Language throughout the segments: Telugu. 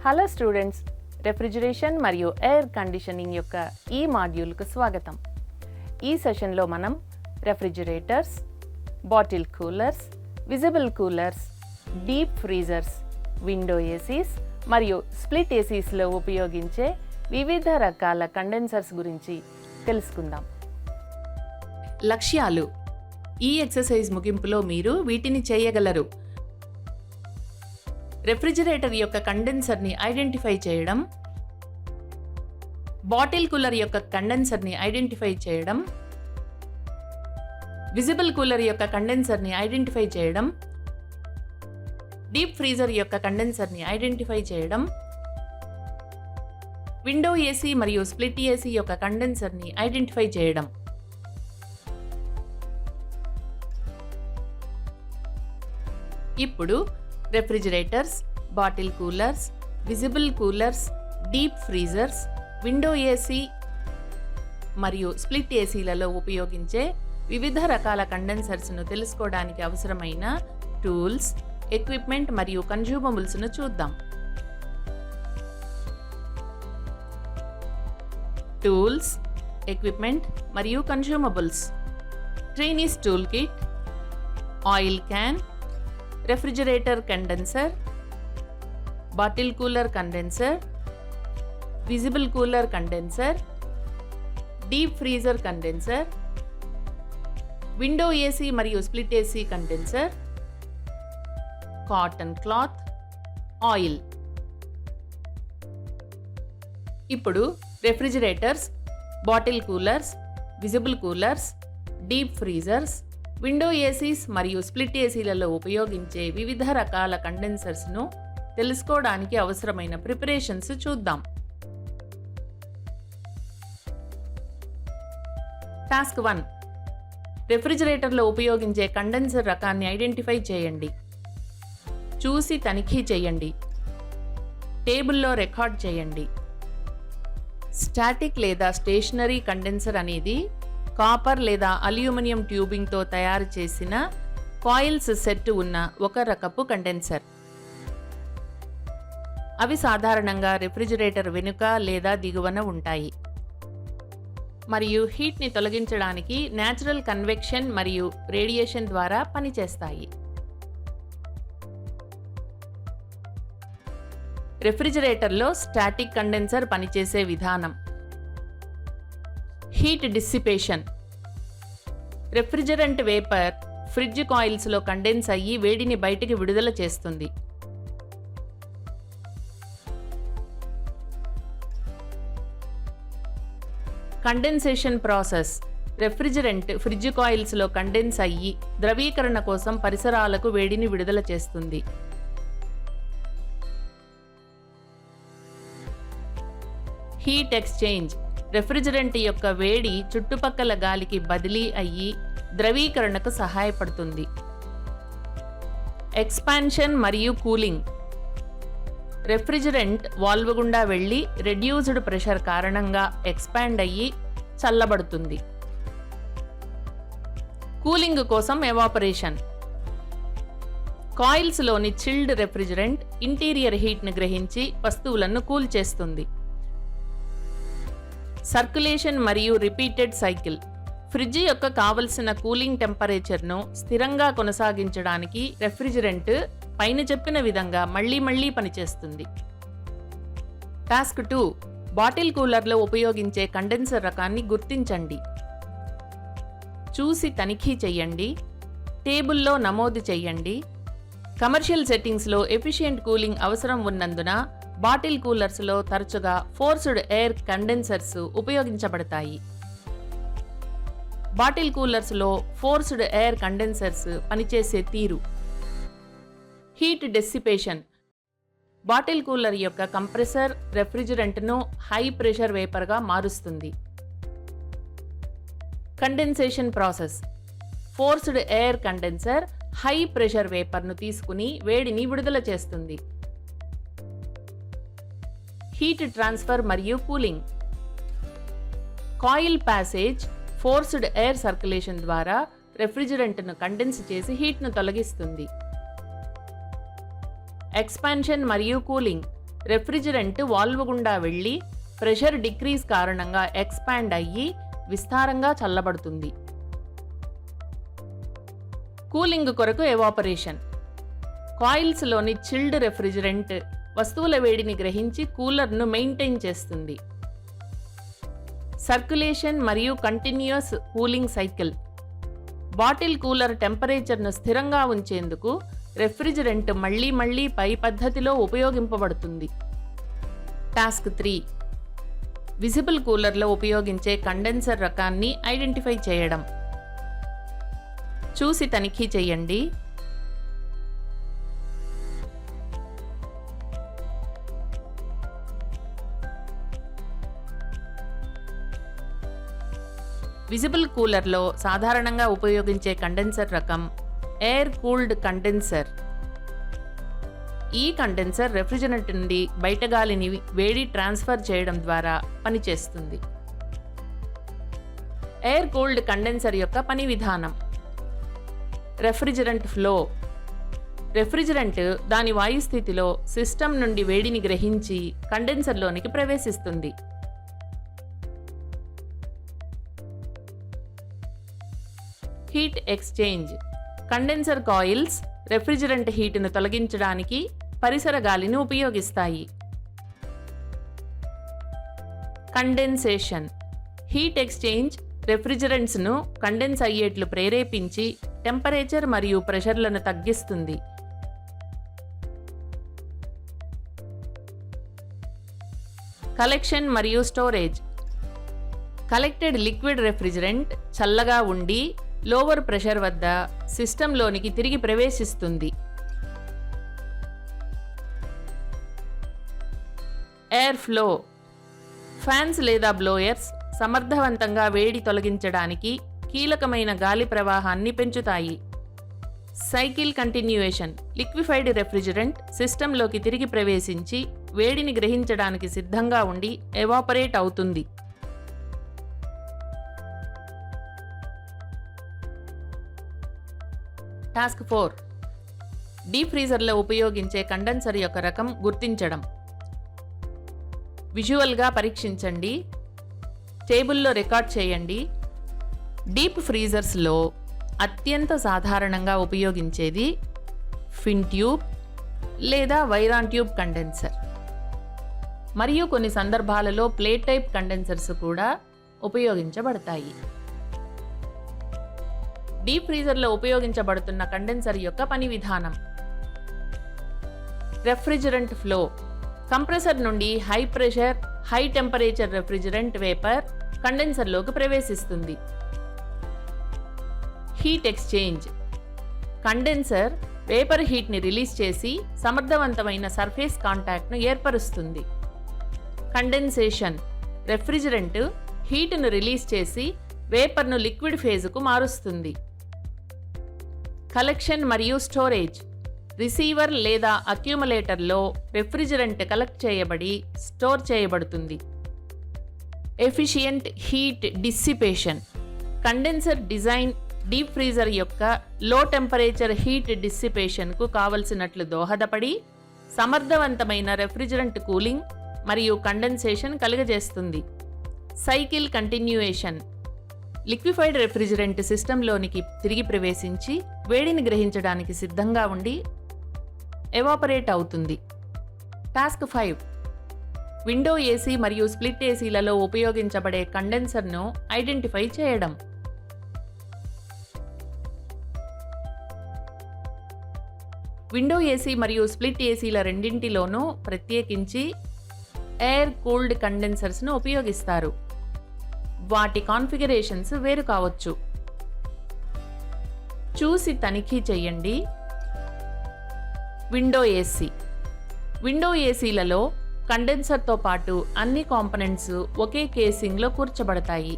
హలో స్టూడెంట్స్, రెఫ్రిజిరేషన్ మరియు ఎయిర్ కండిషనింగ్ యొక్క ఈ మాడ్యూల్కు స్వాగతం. ఈ సెషన్లో మనం refrigerators, bottle coolers, visible coolers, deep freezers, window ACs మరియు స్ప్లిట్ ఏసీస్లో ఉపయోగించే వివిధ రకాల కండెన్సర్స్ గురించి తెలుసుకుందాం. లక్ష్యాలు. ఈ ఎక్సర్సైజ్ ముగింపులో మీరు వీటిని చేయగలరు: రెఫ్రిజిరేటర్ యొక్క కండెన్సర్ని ఐడెంటిఫై చేయడం, బాటిల్ కూలర్ యొక్క కండెన్సర్ని ఐడెంటిఫై చేయడం, విజిబుల్ కూలర్ యొక్క కండెన్సర్ని ఐడెంటిఫై చేయడం, డీప్ ఫ్రీజర్ యొక్క కండెన్సర్ని ఐడెంటిఫై చేయడం, విండో ఏసీ మరియు స్ప్లిట్ ఏసీ యొక్క కండెన్సర్ని ఐడెంటిఫై చేయడం. ఇప్పుడు refrigerators, bottle coolers, visible coolers, deep freezers, window AC మరియు స్ప్లిట్ ఏసీలలో ఉపయోగించే వివిధ రకాల కండెన్సర్స్ను తెలుసుకోవడానికి అవసరమైన టూల్స్, ఎక్విప్మెంట్ మరియు కన్జ్యూమబుల్స్ను చూద్దాం. టూల్స్, ఎక్విప్మెంట్ మరియు consumables: trainees tool kit, oil can, refrigerator condenser, bottle cooler condenser, visible cooler condenser, deep freezer condenser, window AC మరియు split AC condenser, cotton cloth, oil. ఇప్పుడు refrigerators, bottle coolers, visible coolers, deep freezers, window ACs మరియు స్ప్లిట్ ఏసీలలో ఉపయోగించే వివిధ రకాల కండెన్సర్స్ను తెలుసుకోవడానికి అవసరమైన ప్రిపరేషన్స్ చూద్దాం. టాస్క్ 1. రెఫ్రిజిరేటర్లో ఉపయోగించే కండెన్సర్ రకాన్ని ఐడెంటిఫై చేయండి. చూసి తనిఖీ చేయండి. టేబుల్లో రికార్డ్ చేయండి. స్టాటిక్ లేదా స్టేషనరీ కండెన్సర్ అనేది కాపర్ లేదా అల్యూమినియం ట్యూబింగ్తో తయారు చేసిన కాయిల్స్ సెట్ ఉన్న ఒక రకపు కండెన్సర్. అవి సాధారణంగా రెఫ్రిజిరేటర్ వెనుక లేదా దిగువన ఉంటాయి మరియు హీట్ని తొలగించడానికి న్యాచురల్ కన్వెక్షన్ మరియు రేడియేషన్ ద్వారా పనిచేస్తాయి. రెఫ్రిజిరేటర్లో స్టాటిక్ కండెన్సర్ పనిచేసే విధానం: heat dissipation. Refrigerant vapour fridge కాయిల్స్లో కండెన్స్ అయ్యి వేడిని బయటికి విడుదల చేస్తుంది. Condensation process. రెఫ్రిజరెంట్ ఫ్రిడ్జ్ కాయిల్స్లో కండెన్స్ అయ్యి ద్రవీకరణ కోసం పరిసరాలకు వేడిని విడుదల చేస్తుంది. Heat exchange. రెఫ్రిజరెంట్ యొక్క వేడి చుట్టుపక్కల గాలికి బదిలీ అయ్యి ద్రవీకరణకు సహాయపడుతుంది. ఎక్స్పాన్షన్ మరియు కూలింగ్. రెఫ్రిజరెంట్ వాల్వ్ గుండా వెళ్లి రెడ్యూస్డ్ ప్రెషర్ కారణంగా ఎక్స్పాండ్ అయ్యి చల్లబడుతుంది. కూలింగ్ కోసం ఎవాపరేషన్. కాయిల్స్లోని చిల్డ్ రెఫ్రిజరెంట్ ఇంటీరియర్ హీట్ను గ్రహించి వస్తువులను కూల్ చేస్తుంది. సర్క్యులేషన్ మరియు రిపీటెడ్ సైకిల్. ఫ్రిడ్జ్ యొక్క కావలసిన కూలింగ్ టెంపరేచర్ను స్థిరంగా కొనసాగించడానికి రెఫ్రిజిరెంట్ పైన చెప్పిన విధంగా మళ్లీ పనిచేస్తుంది. టాస్క్ 2. బాటిల్ కూలర్లో ఉపయోగించే కండెన్సర్ రకాన్ని గుర్తించండి. చూసి తనిఖీ చేయండి. టేబుల్లో నమోదు చేయండి. కమర్షియల్ సెట్టింగ్స్లో ఎఫిషియెంట్ కూలింగ్ అవసరం ఉన్నందున బాటిల్ కూలర్స్లో తరచుగా ఫోర్స్డ్ ఎయిర్ కండెన్సర్స్ ఉపయోగించబడతాయి. బాటిల్ కూలర్స్లో ఫోర్స్డ్ ఎయిర్ కండెన్సర్స్ పనిచేసే తీరు. Heat dissipation. బాటిల్ కూలర్ యొక్క కంప్రెసర్ రెఫ్రిజిరెంట్ను హై ప్రెషర్ వేపర్గా మారుస్తుంది. Condensation process. Forced air condenser high pressure వేపర్ను తీసుకుని వేడిని విడుదల చేస్తుంది. హీట్ ట్రాన్స్ఫర్ మరియు cooling. Coil passage forced air circulation ద్వారా రెఫ్రిజిరెంట్ను కండెన్స్ చేసి హీట్ను తొలగిస్తుంది. ఎక్స్పాన్షన్ మరియు కూలింగ్. రెఫ్రిజిరెంట్ వాల్వ్ గుండా వెళ్ళి ప్రెషర్ డిక్రీజ్ కారణంగా ఎక్స్పాండ్ అయ్యి విస్తారంగా చల్లబడుతుంది. కూలింగ్ కొరకు ఎవాపరేషన్. కాయిల్స్లోని చిల్డ్ రెఫ్రిజిరెంట్ వస్తువుల వేడిని గ్రహించి కూలర్ను మెయింటైన్ చేస్తుంది. సర్క్యులేషన్ మరియు continuous cooling cycle. Bottle cooler టెంపరేచర్ను స్థిరంగా ఉంచేందుకు రెఫ్రిజిరెంట్ మళ్లీ పై పద్ధతిలో ఉపయోగింపబడుతుంది. టాస్క్ 3. విజిబుల్ కూలర్లో ఉపయోగించే కండెన్సర్ రకాన్ని ఐడెంటిఫై చేయడం. చూసి తనిఖీ చేయండి. విజిబుల్ కూలర్లో సాధారణంగా ఉపయోగించే కండెన్సర్ రకం ఎయిర్ కూల్డ్ కండెన్సర్. ఈ కండెన్సర్ రెఫ్రిజిరెంట్ నుండి బయట గాలిని వేడి ట్రాన్స్ఫర్ చేయడం ద్వారా పనిచేస్తుంది. ఎయిర్ కూల్డ్ కండెన్సర్ యొక్క పని విధానం. Refrigerant flow. రెఫ్రిజిరెంట్ దాని వాయు స్థితిలో సిస్టమ్ నుండి వేడిని గ్రహించి కండెన్సర్లోనికి ప్రవేశిస్తుంది. Heat exchange. Condenser coils refrigerant హీటును తొలగించడానికి పరిసర గాలిని ఉపయోగిస్తాయి. కండెన్సేషన్. హీట్ ఎక్స్చేంజ్ రెఫ్రిజిరెంట్స్ను కండెన్స్ అయ్యేట్లు ప్రేరేపించి టెంపరేచర్ మరియు ప్రెషర్లను తగ్గిస్తుంది. కలెక్షన్ మరియు స్టోరేజ్. కలెక్టెడ్ లిక్విడ్ రెఫ్రిజిరెంట్ చల్లగా ఉండి లోవర్ ప్రెషర్ వద్ద సిస్టంలోనికి తిరిగి ప్రవేశిస్తుంది. Air flow. ఫ్యాన్స్ లేదా బ్లోయర్స్ సమర్థవంతంగా వేడి తొలగించడానికి కీలకమైన గాలి ప్రవాహాన్ని పెంచుతాయి. Cycle continuation. లిక్విఫైడ్ రెఫ్రిజిరెంట్ సిస్టంలోకి తిరిగి ప్రవేశించి వేడిని గ్రహించడానికి సిద్ధంగా ఉండి ఎవాపరేట్ అవుతుంది. టాస్క్ 4. డీప్ ఫ్రీజర్లో ఉపయోగించే కండెన్సర్ యొక్క రకం గుర్తించడం. విజువల్గా పరీక్షించండి. టేబుల్లో రికార్డ్ చేయండి. డీప్ ఫ్రీజర్స్లో అత్యంత సాధారణంగా ఉపయోగించేది ఫిన్ ట్యూబ్ లేదా వైరాన్ ట్యూబ్ కండెన్సర్, మరియు కొన్ని సందర్భాలలో ప్లేట్ టైప్ కండెన్సర్స్ కూడా ఉపయోగించబడతాయి. డీప్ ఫ్రీజర్లో ఉపయోగించబడుతున్న కండెన్సర్ యొక్క పని విధానం. Refrigerant flow. కంప్రెసర్ నుండి high pressure, high temperature refrigerant vapour కండెన్సర్లోకి ప్రవేశిస్తుంది. Heat exchange. కండెన్సర్ వేపర్ హీట్ని రిలీజ్ చేసి సమర్థవంతమైన సర్ఫేస్ కాంటాక్ట్ను ఏర్పరుస్తుంది. కండెన్సేషన్. రెఫ్రిజిరెంట్ హీట్ను రిలీజ్ చేసి వేపర్ను లిక్విడ్ ఫేజ్కు మారుస్తుంది. కలెక్షన్ మరియు స్టోరేజ్. రిసీవర్ లేదా అక్యూములేటర్లో రెఫ్రిజిరెంట్ కలెక్ట్ చేయబడి స్టోర్ చేయబడుతుంది. Efficient heat dissipation. Condenser design deep freezer యొక్క లో టెంపరేచర్ హీట్ డిస్సిపేషన్కు కావలసినట్లు దోహదపడి సమర్థవంతమైన రెఫ్రిజిరెంట్ కూలింగ్ మరియు కండెన్సేషన్ కలుగజేస్తుంది. Cycle continuation. లిక్విఫైడ్ రెఫ్రిజిరెంట్ సిస్టంలోనికి తిరిగి ప్రవేశించి వేడిని గ్రహించడానికి సిద్ధంగా ఉండి ఎవాపరేట్ అవుతుంది. టాస్క్ 5. విండో ఏసీ మరియు స్ప్లిట్ ఏసీలలో ఉపయోగించబడే కండెన్సర్ను ఐడెంటిఫై చేయడం. విండో ఏసీ మరియు స్ప్లిట్ ఏసీల రెండింటిలోనూ ప్రత్యేకించి ఎయిర్ కూల్డ్ కండెన్సర్స్ను ఉపయోగిస్తారు. వాటి కాన్ఫిగరేషన్స్ వేరు కావచ్చు. చూసి తనిఖీ చేయండి. Window AC. విండో ఏసీలలో కండెన్సర్తో పాటు అన్ని కాంపనెంట్స్ ఒకే కేసింగ్లో కూర్చబడతాయి.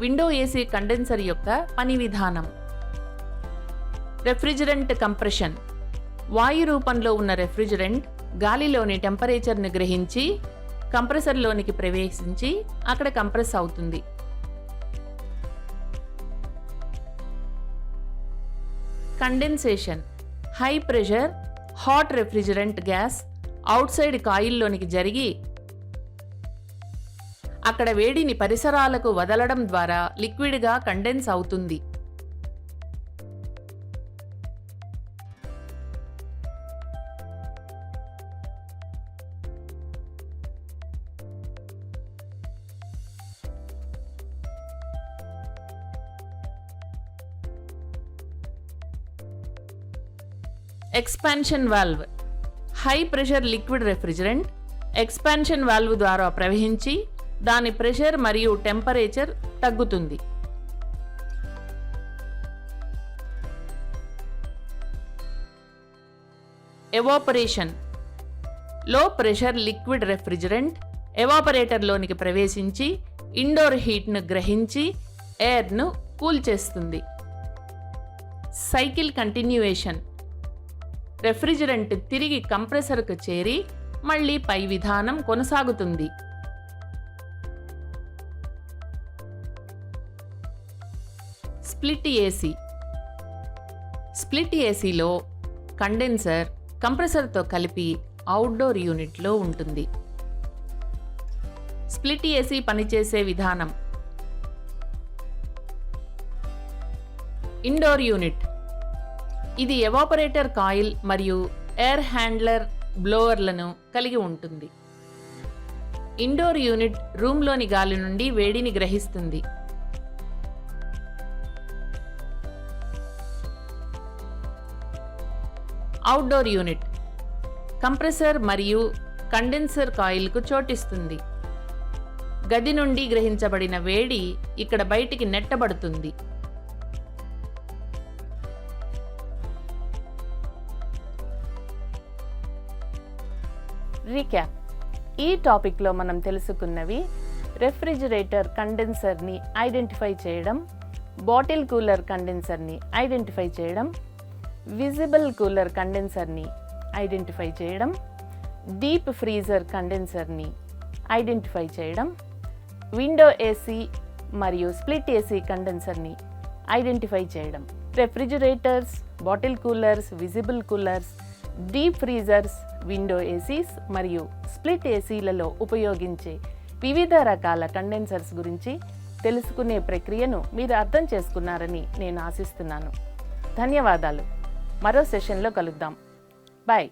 విండో ఏసీ కండెన్సర్ యొక్క పని విధానం. Refrigerant compression. వాయు రూపంలో ఉన్న రెఫ్రిజిరెంట్ గాలిలోని టెంపరేచర్ను గ్రహించి కంప్రెసర్లోనికి ప్రవేశించి అక్కడ కంప్రెస్ అవుతుంది. Condensation, high pressure hot refrigerant gas outside కాయిల్లోనికి జరిగి అక్కడ వేడిని పరిసరాలకు వదలడం ద్వారా లిక్విడ్గా కండెన్స్ అవుతుంది. Expansion valve, high pressure liquid refrigerant expansion valve ద్వారా ప్రవహించి దాని ప్రెషర్ మరియు టెంపరేచర్ తగ్గుతుంది. ఎవాపరేషన్, లో ప్రెషర్ లిక్విడ్ రెఫ్రిజిరెంట్ ఎవాపరేటర్లోనికి ప్రవేశించి ఇండోర్ హీట్ను గ్రహించి ఎయిర్ను కూల్ చేస్తుంది. సైకిల్ కంటిన్యూయేషన్, రెఫ్రిజిరెంట్ తిరిగి కంప్రెసర్కు చేరి మళ్ళీ పై విధానం కొనసాగుతుంది. స్ప్లిట్ ఏసీ, స్ప్లిట్ ఏసీలో కండెన్సర్ కంప్రెసర్తో కలిపి అవుట్డోర్ యూనిట్లో ఉంటుంది. స్ప్లిట్ ఏసీ పనిచేసే విధానం: ఇండోర్ యూనిట్, ఇది ఎవాపరేటర్ కాయిల్ మరియు ఎయిర్ హ్యాండ్లర్ బ్లోవర్లను కలిగి ఉంటుంది. ఇండోర్ యూనిట్ రూమ్లోని గాలి నుండి వేడిని గ్రహిస్తుంది. అవుట్డోర్ యూనిట్, కంప్రెసర్ మరియు కండెన్సర్ కాయిల్కు చోటిస్తుంది. గది నుండి గ్రహించబడిన వేడి ఇక్కడ బయటికి నెట్టబడుతుంది. రీక్యాప్: ఈ టాపిక్లో మనం తెలుసుకున్నవి రెఫ్రిజిరేటర్ కండెన్సర్ని ఐడెంటిఫై చేయడం, బాటిల్ కూలర్ కండెన్సర్ని ఐడెంటిఫై చేయడం, విజిబుల్ కూలర్ కండెన్సర్ని ఐడెంటిఫై చేయడం, డీప్ ఫ్రీజర్ కండెన్సర్ని ఐడెంటిఫై చేయడం, విండో ఏసీ మరియు స్ప్లిట్ ఏసీ కండెన్సర్ని ఐడెంటిఫై చేయడం. Refrigerators, bottle coolers, visible coolers, deep freezers, window ACs మరియు స్ప్లిట్ ఏసీలలో ఉపయోగించే వివిధ రకాల కండెన్సర్స్ గురించి తెలుసుకునే ప్రక్రియను మీరు అర్థం చేసుకున్నారని నేను ఆశిస్తున్నాను. ధన్యవాదాలు. మరో సెషన్లో కలుద్దాం. బాయ్.